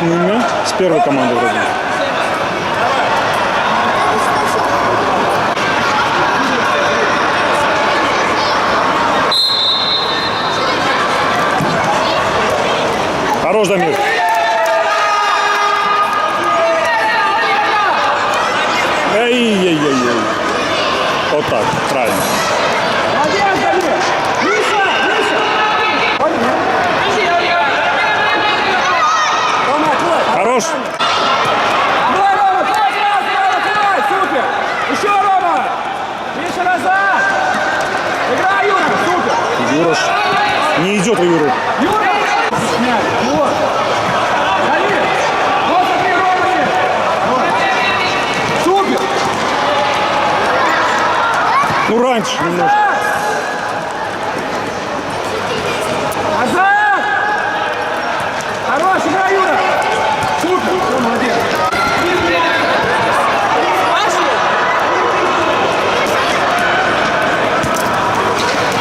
ними, с первой командой вроде. Хорош, Дамир. Эй-ей-ей-ей. Вот так, правильно. Молодец, Дамир! Миша! Миша! Рома, открой! Хорош. Давай, Рома! Давай! Супер! Еще, Рома! Миша, назад! Играй, Юра! Супер! Юра не идет у Юры. Юра! Вот! Дамир! Вот смотри, Рома! Супер! Ну, раньше немножко. Назад! Хорош, играй, Юра! Супер! Все, молодец!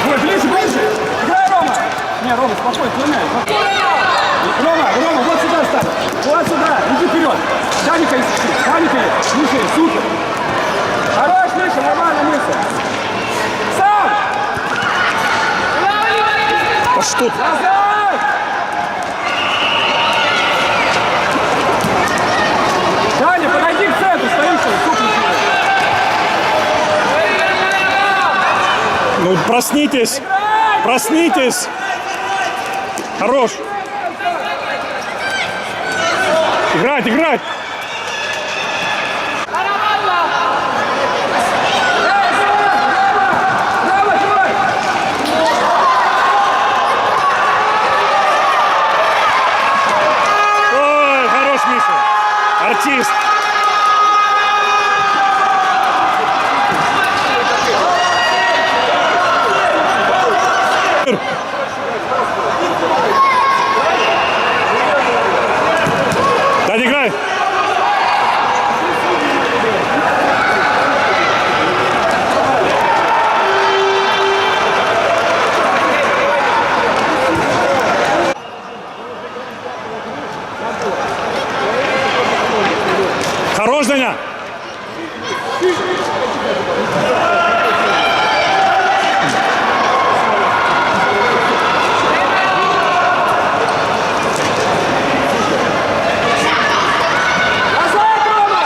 Ой, ближе, ближе! Играй, Рома! Не, Рома, спокойно, сломай. Рома, вот сюда ставь! Вот сюда! Иди вперед! Даника ищи! Даника есть! Миша, супер! Хорош, Миша, нормально, Миша! Сам! А что? Назад! Даня, подойди к центру, стоишь, супер! Ну, проснитесь. Проснитесь. Хорош. Играть, играть. Браво, давай! Ой, хорош, Миша. Артист. Дань, играй. Хорош, Даня. Назад, Рома!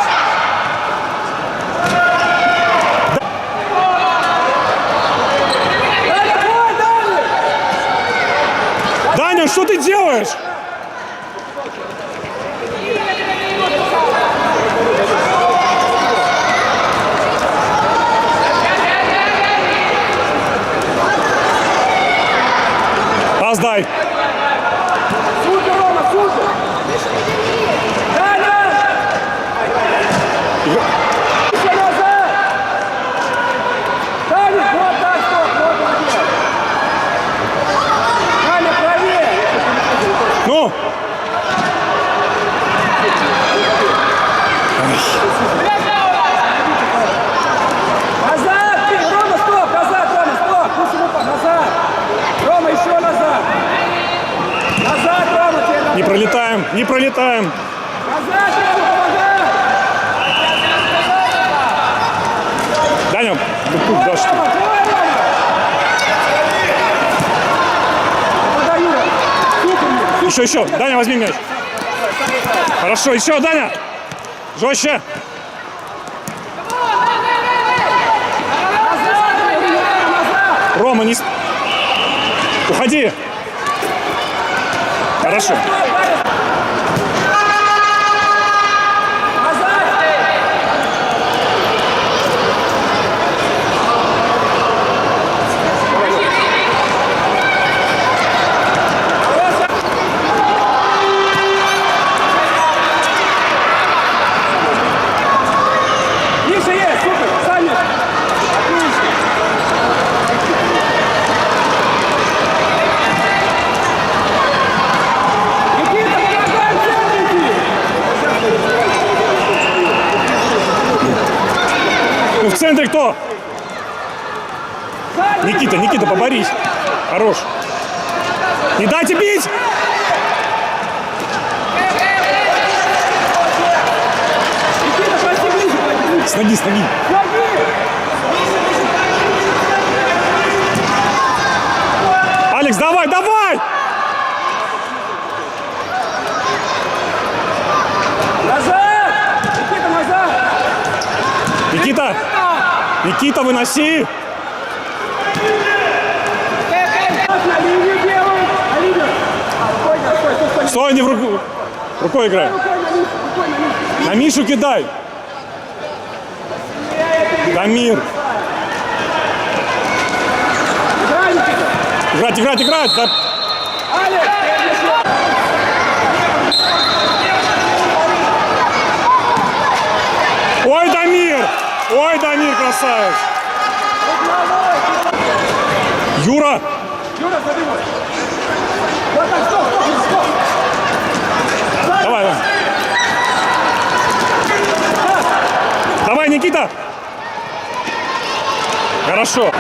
Даня, давай, Даня! Даня, что ты делаешь? Пас дай. Супер, Рома, супер! Даня! Еще назад! Даня, вот так, стоп, вот молодец! Даня, правее! Ну. Назад! Рома, стоп! Назад, Рома, стоп! Пусть ему назад! Рома, еще назад! Назад, Рома, тебе надо! Не пролетаем, не пролетаем. Назад, Рома, помогай! Даня, да тут Давай, дашь ты. Рома, давай, Рома! Подай, Юра! Супер, Юра! Еще, еще. Даня, возьми мяч. Хорошо, еще, Даня. Жестче. Рома, не... Уходи. Хорошо. Миша есть, супер, сами. Отлично. Никита, помогай, в центр иди. Ну, в центре кто? Никита, Никита, поборись. Хорош. Не дайте бить! ноги, с ноги. Алекс, давай, давай! Назад! Никита, назад! Никита! Никита, выноси! На линию делай! На линию! Спокойно, стой. Стой, не в руку. Рукой играй. Рукой на Мишу. На Мишу кидай. Дамир. Играй, Никита! Играть. Да. Алекс! Ой, Дамир, красавец. Юра. Юра, забивай! Вот так, стоп! Давай. Давай, Никита. Хорошо.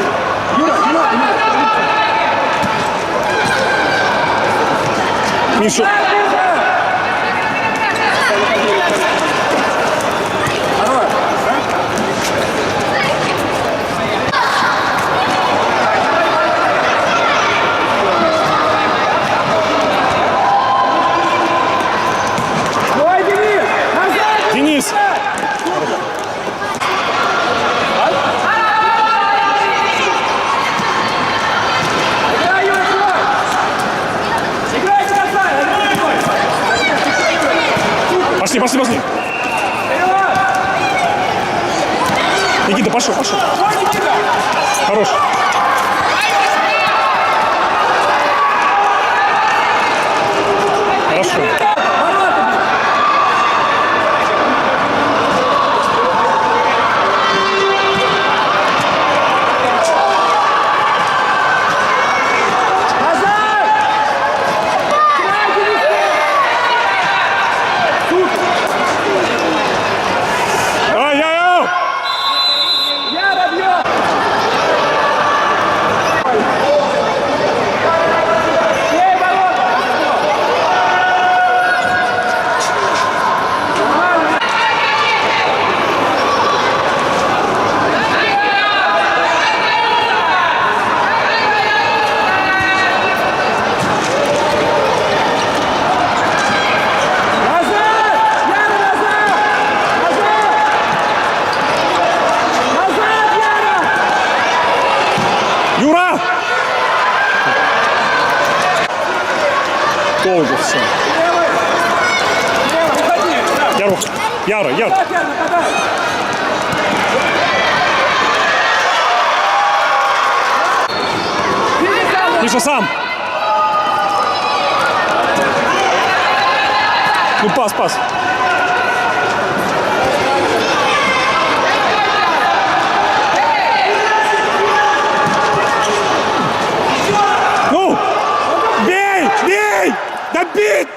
Юра! Мишу. Ой, Денис! Назад! Денис. Играй, Юра, играй! Играй, красавец! Пошли. Вперед! Никита, пошел. Ой, Никита! Хорош. Хорошо. Назад! Играй, Денис! Ай-яй-яй! Яра бьет! Бей ворота! Назад! Яра, назад! Назад, Яра! Юра! Долго все. Левый! Уходи! Яра. Так, Яра, нападай! Миша сам. Ну, пас. Ну! Бей! Да бить!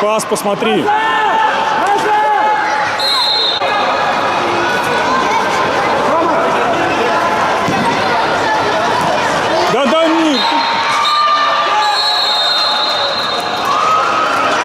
Пас, посмотри.